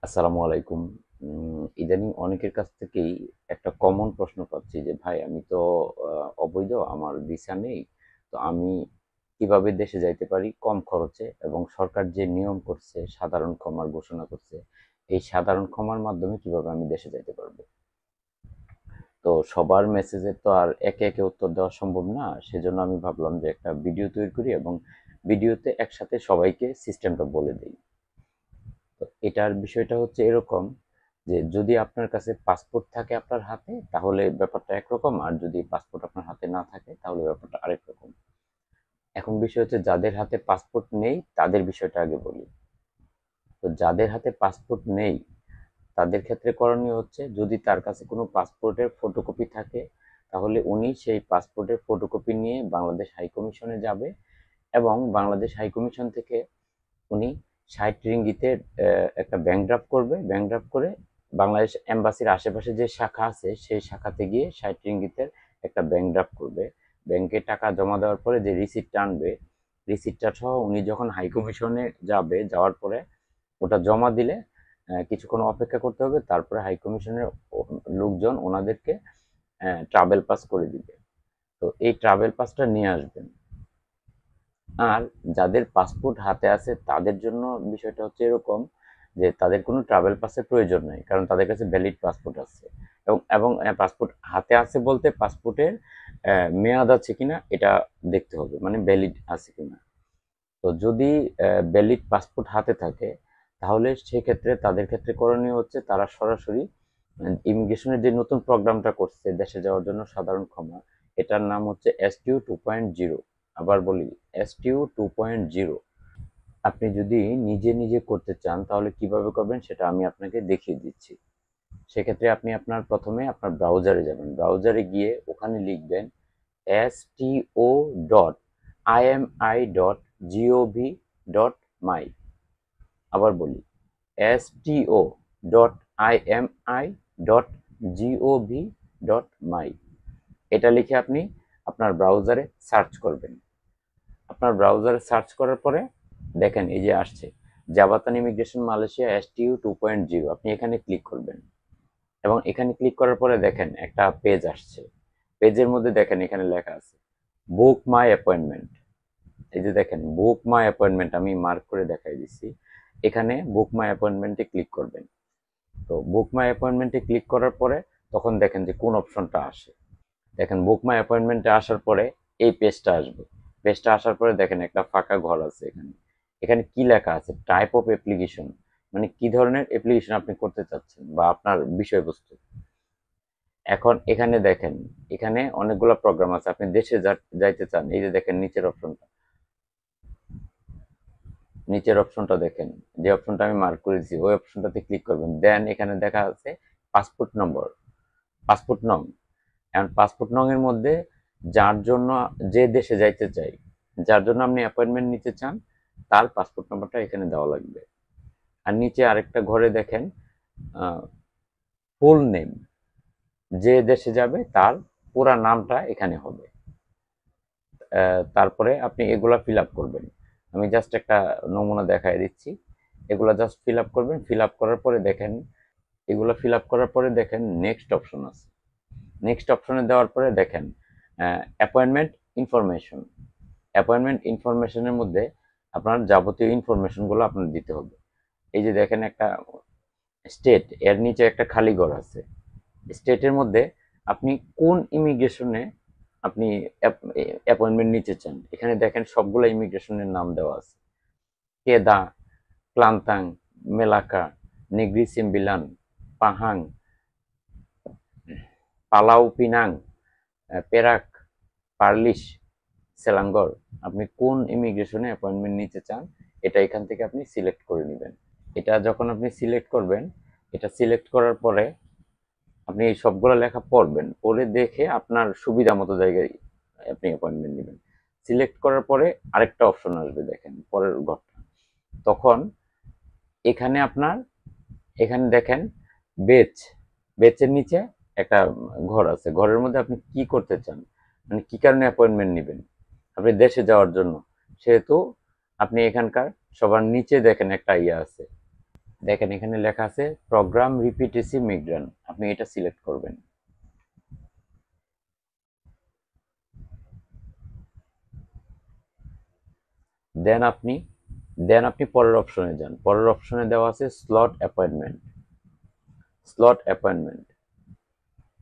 আসসালামু আলাইকুম। ইদানিং অনেকের কাছ থেকেই একটা কমন প্রশ্ন পাচ্ছি যে, "ভাই আমি তো অবৈধ, আমার ভিসা নেই। তো আমি কিভাবে দেশে যাইতে পারি কম খরচে এবং সরকার যে নিয়ম করছে, সাধারণ ক্ষমার ঘোষণা করছে, এই সাধারণ ক্ষমার মাধ্যমে কিভাবে আমি দেশে যাইতে পারবো?" তো সবার মেসেজের তো আর একে, একে উত্তর দেওয়া সম্ভব না। সেজন্য আমি ভাবলাম যে একটা ভিডিও তৈরি করি এবং ভিডিওতে একসাথে সবাইকে সিস্টেমটা বলে দেই। তো এটার বিষয়টা হচ্ছে এরকম যে যদি আপনার কাছে পাসপোর্ট থাকে আপনার হাতে তাহলে ব্যাপারটা একরকম, আর যদি পাসপোর্ট আপনার হাতে না থাকে তাহলে ব্যাপারটা আরেক রকম। এখন বিষয় হচ্ছে যাদের হাতে পাসপোর্ট নেই তাদের বিষয়টা আগে বলি। তো যাদের হাতে পাসপোর্ট নেই তাদের ক্ষেত্রে করণীয় হচ্ছে, যদি তার কাছে কোনো পাসপোর্টের ফটোকপি থাকে তাহলে উনি সেই পাসপোর্টের ফটোকপি নিয়ে বাংলাদেশ হাইকমিশনে যাবে এবং বাংলাদেশ হাইকমিশন থেকে উনি ৬০ রিঙ্গিতের একটা ব্যাংক ড্রাফট করবে। ব্যাংক ড্রাফট করে বাংলাদেশ এম্বাসির আশেপাশে যে শাখা আছে সেই শাখাতে গিয়ে ৬০ রিঙ্গিতের একটা ব্যাংক ড্রাফট করবে। ব্যাংকে টাকা জমা দেওয়ার পরে যে রিসিপ্টটা আনবে, রিসিপ্টটা সহ উনি যখন হাই কমিশনে যাবে, যাওয়ার পরে ওটা জমা দিলে কিছুক্ষণ অপেক্ষা করতে হবে। তারপরে হাই কমিশনের লোকজন ওনাদেরকে ট্রাভেল পাস করে দিবে। তো এই ট্রাভেল পাসটা নিয়ে আসবেন। আর যাদের পাসপোর্ট হাতে আছে তাদের জন্য বিষয়টা হচ্ছে এরকম যে তাদের কোনো ট্রাভেল পাসের প্রয়োজন নাই, কারণ তাদের কাছে ভ্যালিড পাসপোর্ট আছে। এবং পাসপোর্ট হাতে আছে বলতে পাসপোর্টের মেয়াদ আছে কিনা এটা দেখতে হবে, মানে ভ্যালিড আছে কিনা। তো যদি ভ্যালিড পাসপোর্ট হাতে থাকে তাহলে সেক্ষেত্রে তাদের ক্ষেত্রে করণীয় হচ্ছে তারা সরাসরি ইমিগ্রেশনের যে নতুন প্রোগ্রামটা করছে দেশে যাওয়ার জন্য সাধারণ ক্ষমা, এটার নাম হচ্ছে STU 2.0। আবার বলি, STU 2.0। আপনি যদি নিজে নিজে করতে চান তাহলে কিভাবে করবেন সেটা আমি আপনাকে দেখিয়ে দিচ্ছি। সেক্ষেত্রে আপনি প্রথমে আপনার ব্রাউজারে যাবেন। ব্রাউজারে গিয়ে ওখানে লিখবেন sto.imi.gov.my। আবার বলি, sto.imi.gov.my। এটা লিখে আপনি আপনার ব্রাউজারে সার্চ করবেন। আপনার ব্রাউজারে সার্চ করার পরে দেখেন এই যে আসছে, জাভাতান ইমিগ্রেশন মালয়েশিয়া STU 2.0। আপনি এখানে ক্লিক করবেন এবং এখানে ক্লিক করার পরে দেখেন একটা পেজ আসছে। পেজের মধ্যে দেখেন এখানে লেখা আছে বুক মাই অ্যাপয়েন্টমেন্ট। এই যে দেখেন বুক মাই অ্যাপয়েন্টমেন্ট, আমি মার্ক করে দেখাই দিচ্ছি। এখানে বুক মাই অ্যাপয়েন্টমেন্টে ক্লিক করবেন। তো বুক মাই অ্যাপয়েন্টমেন্টে ক্লিক করার পরে তখন দেখেন যে কোন অপশনটা আসে। দেখেন বুক মাই অ্যাপয়েন্টমেন্টে আসার পরে এই পেজটা আসবে। পেজটা আসার পরে দেখেন একটা ফাঁকা ঘর আছে এখানে। এখানে কি লেখা আছে, টাইপ অফ অ্যাপ্লিকেশন, মানে কি ধরনের অ্যাপ্লিকেশন আপনি করতে চাচ্ছেন বা আপনার বিষয়বস্তু। এখন এখানে দেখেন, এখানে অনেকগুলো প্রোগ্রাম আছে। আপনি দেশে যাইতে চান, এই যে দেখেন নিচের অপশনটা দেখেন, যে অপশনটা আমি মার্ক করে দিচ্ছি ওই অপশনটাতে ক্লিক করবেন। দেন এখানে দেখা আছে পাসপোর্ট নম্বর, পাসপোর্ট নং। এখন পাসপোর্ট নং এর মধ্যে যার জন্য, যে দেশে যাইতে চাই, যার জন্য আপনি অ্যাপয়েন্টমেন্ট নিতে চান তার পাসপোর্ট নাম্বারটা এখানে দেওয়া লাগবে। আর নিচে আরেকটা ঘরে দেখেন ফুল নেম, যে দেশে যাবে তার পুরা নামটা এখানে হবে। তারপরে আপনি এগুলা ফিল আপ করবেন। আমি জাস্ট একটা নমুনা দেখাই দিচ্ছি। এগুলা জাস্ট ফিল আপ করবেন। ফিল আপ করার পরে দেখেন, এগুলো ফিল আপ করার পরে দেখেন নেক্সট অপশন আছে। নেক্সট অপশনে দেওয়ার পরে দেখেন অ্যাপয়েন্টমেন্ট ইনফরমেশন। অ্যাপয়েন্টমেন্ট ইনফরমেশনের মধ্যে আপনার যাবতীয় ইনফরমেশনগুলো আপনার দিতে হবে। এই যে দেখেন একটা স্টেট, এর নিচে একটা খালি ঘর আছে। স্টেটের মধ্যে আপনি কোন ইমিগ্রেশনে আপনি অ্যাপয়েন্টমেন্ট নিতে চান, এখানে দেখেন সবগুলো ইমিগ্রেশনের নাম দেওয়া আছে। কেদা, ক্লান্তাং, মেলাকা, নেগ্রি সিম্বিলান, পাহাং, পালাউ পিনাং, পেরাক, পার্লিশ, সেলাঙ্গর। আপনি কোন ইমিগ্রেশনে অ্যাপয়েন্টমেন্ট নিতে চান এটা এখান থেকে আপনি সিলেক্ট করে নেবেন। এটা যখন আপনি সিলেক্ট করবেন, এটা সিলেক্ট করার পরে আপনি এই সবগুলো লেখা পড়বেন, পড়ে দেখে আপনার সুবিধা মতো জায়গায় আপনি অ্যাপয়েন্টমেন্ট নেবেন। সিলেক্ট করার পরে আরেকটা অপশন আসবে, দেখেন পরের ঘরটা। তখন এখানে এখানে দেখেন বেচ, বেচের নিচে একটা ঘর আছে। ঘরের মধ্যে আপনি কি করতে চান, মানে কি কারণে অ্যাপয়েন্টমেন্ট নেবেন। আপনি দেশে যাওয়ার জন্য, সেহেতু আপনি এখানকার সবার নিচে দেখেন একটা ইয়ে আছে, দেখেন এখানে লেখা আছে প্রোগ্রাম রিপিটেসিভ মিগ্রেন, আপনি এটা সিলেক্ট করবেন। দেন আপনি পরের অপশনে যান। পরের অপশনে দেওয়া আছে স্লট অ্যাপয়েন্টমেন্ট।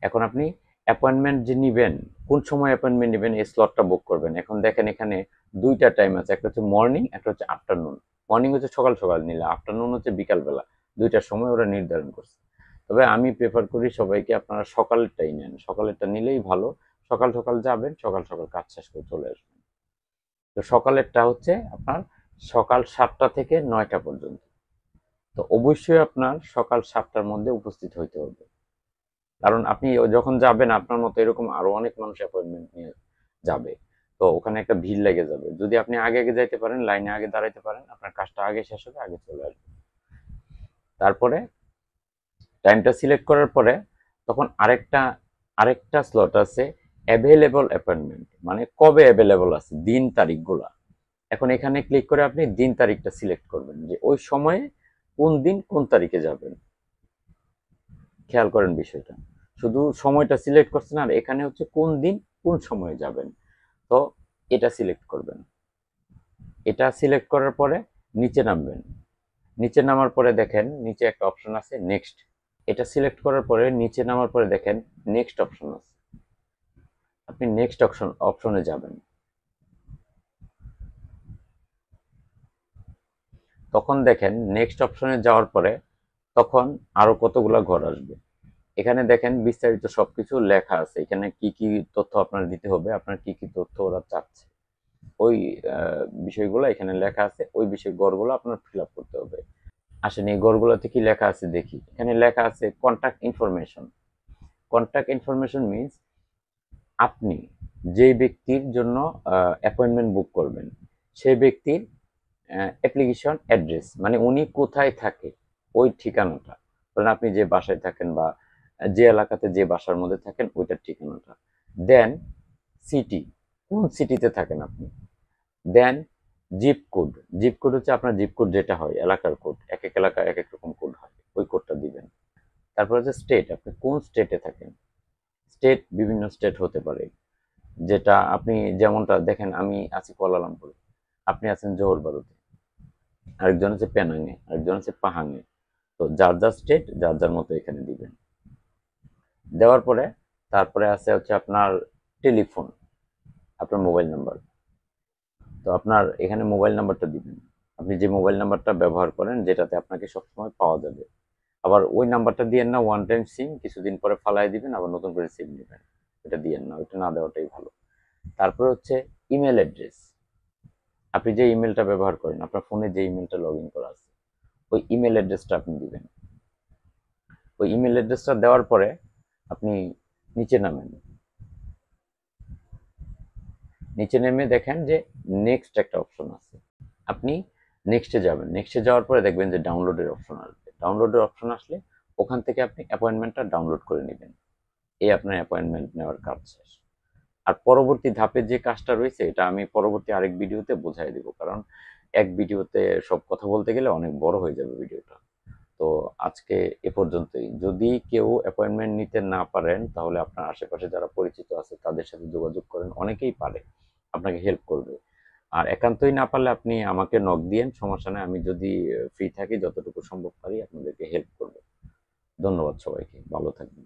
এখন আপনি অ্যাপয়েন্টমেন্ট যে নিবেন, কোন সময় অ্যাপয়েন্টমেন্ট নেবেন এই স্লটটা বুক করবেন। এখন দেখেন এখানে দুইটা টাইম আছে, একটা হচ্ছে মর্নিং, একটা হচ্ছে আফটারনুন। মর্নিং হচ্ছে সকাল সকাল নিলে, আফটারনুন হচ্ছে বিকালবেলা। দুইটার সময় ওরা নির্ধারণ করছে। তবে আমি প্রেফার করি সবাইকে আপনারা সকালেরটাই নেন, সকালেরটা নিলেই ভালো। সকাল সকাল যাবেন, সকাল সকাল কাজ শেষ করে চলে আসবেন। তো সকালেরটা হচ্ছে আপনার সকাল 7টা থেকে 9টা পর্যন্ত। তো অবশ্যই আপনার সকাল 7টার মধ্যে উপস্থিত হইতে হবে। কারণ আপনি যখন যাবেন আপনার মতো এরকম আরো অনেক মানুষ অ্যাপয়েন্টমেন্ট নিয়ে যাবে। তো ওখানে একটা ভিড় লেগে যাবে। যদি আপনি আগে আগে যাইতে পারেন, লাইনে আগে দাঁড়াইতে পারেন, আপনার কাজটা আগে শেষ হবে, আগে চলে আসবে। তারপরে টাইমটা সিলেক্ট করার পরে তখন আরেকটা স্লট আছে অ্যাভেলেবল অ্যাপয়েন্টমেন্ট, মানে কবে অ্যাভেলেবল আছে, দিন তারিখগুলা। এখন এখানে ক্লিক করে আপনি দিন তারিখটা সিলেক্ট করবেন যে ওই সময়ে কোন দিন কোন তারিখে যাবেন। খেয়াল করেন বিষয়টা, শুধু সময়টা সিলেক্ট করছেন আর এখানে হচ্ছে কোন দিন কোন সময়ে যাবেন। তো এটা সিলেক্ট করবেন। এটা সিলেক্ট করার পরে নিচে নামবেন। নিচে নামার পরে দেখেন নিচে একটা অপশন আছে নেক্সট। এটা সিলেক্ট করার পরে নিচে নামার পরে দেখেন নেক্সট অপশন আছে, আপনি নেক্সট অপশনে যাবেন। তখন দেখেন নেক্সট অপশনে যাওয়ার পরে তখন আরো কতগুলো ঘর আসবে। এখানে দেখেন বিস্তারিত সবকিছু লেখা আছে, এখানে কি কি তথ্য আপনার দিতে হবে, আপনার কি কি তথ্য ওরা চাচ্ছে, ওই বিষয়গুলো এখানে লেখা আছে। ওই বিষয় গড়গুলো আপনার ফিল আপ করতে হবে। আসেন এই গড়গুলোতে কি লেখা আছে দেখি। এখানে লেখা আছে contact information. Contact information means আপনি যেই ব্যক্তির জন্য অ্যাপয়েন্টমেন্ট বুক করবেন সেই ব্যক্তির অ্যাপ্লিকেশন অ্যাড্রেস, মানে উনি কোথায় থাকে ওই ঠিকানাটা। ধরেন আপনি যে বাসায় থাকেন বা যে এলাকাতে যে বাসার মধ্যে থাকেন ওইটার ঠিকানাটা। দেন সিটি, কোন সিটিতে থাকেন আপনি। দেন জিপ কোড। জিপ কোড হচ্ছে আপনার জিপ কোড যেটা হয় এলাকার কোড, এক এক এলাকায় এক এক রকম কোড হয়, ওই কোডটা দিবেন। তারপর হচ্ছে স্টেট, আপনি কোন স্টেটে থাকেন। স্টেট বিভিন্ন স্টেট হতে পারে, যেটা আপনি যেমনটা দেখেন আমি আছি কুয়ালালামপুরে, আপনি আছেন জোহর বারুতে, আরেকজন আছে পেনাংয়ে, আরেকজন আছে পাহাঙে। তো যার যার স্টেট যার যার মতো এখানে দিবেন। দেওয়ার পরে তারপরে আছে হচ্ছে আপনার টেলিফোন, আপনার মোবাইল নাম্বার। তো আপনার এখানে মোবাইল নাম্বারটা দিবেন, আপনি যে মোবাইল নাম্বারটা ব্যবহার করেন যেটাতে আপনাকে সবসময় পাওয়া যাবে। আবার ওই নাম্বারটা দিয়েন না ওয়ান টাইম সিম, কিছুদিন পরে ফালাই দিবেন আবার নতুন করে সিম নেবেন, এটা দিয়েন না, ওইটা না দেওয়াটাই ভালো। তারপরে হচ্ছে ইমেল অ্যাড্রেস, আপনি যে ইমেলটা ব্যবহার করেন আপনার ফোনে যে ইমেলটা লগ ইন করা আছে ওই ইমেল অ্যাড্রেসটা আপনি দিবেন। ওই ইমেল অ্যাড্রেসটা দেওয়ার পরে আপনি নিচে নামেন। নিচে নেমে দেখেন যে নেক্সট একটা অপশন আছে, আপনি নেক্সটে যাবেন। নেক্সটে যাওয়ার পরে দেখবেন যে ডাউনলোডের অপশন আসবে। ডাউনলোডের অপশন আসলে ওখান থেকে আপনি অ্যাপয়েন্টমেন্টটা ডাউনলোড করে নেবেন। এই আপনার অ্যাপয়েন্টমেন্ট নেওয়ার কাজ শেষ। আর পরবর্তী ধাপে যে কাজটা রয়েছে এটা আমি পরবর্তী আরেক ভিডিওতে বোঝাই দেবো, কারণ এক ভিডিওতে সব কথা বলতে গেলে অনেক বড় হয়ে যাবে ভিডিওটা। তো আজকে এ পর্যন্তই। যদি কেউ অ্যাপয়েন্টমেন্ট নিতে না পারেন তাহলে আপনার আশেপাশে যারা পরিচিত আছে তাদের সাথে যোগাযোগ করেন, অনেকেই পারে, আপনাকে হেল্প করবে। আর একান্তই না পারলে আপনি আমাকে নক দিয়েন, সমস্যা নেই, আমি যদি ফ্রি থাকি যতটুকু সম্ভব পারি আপনাদেরকে হেল্প করব। ধন্যবাদ সবাইকে, ভালো থাকবেন।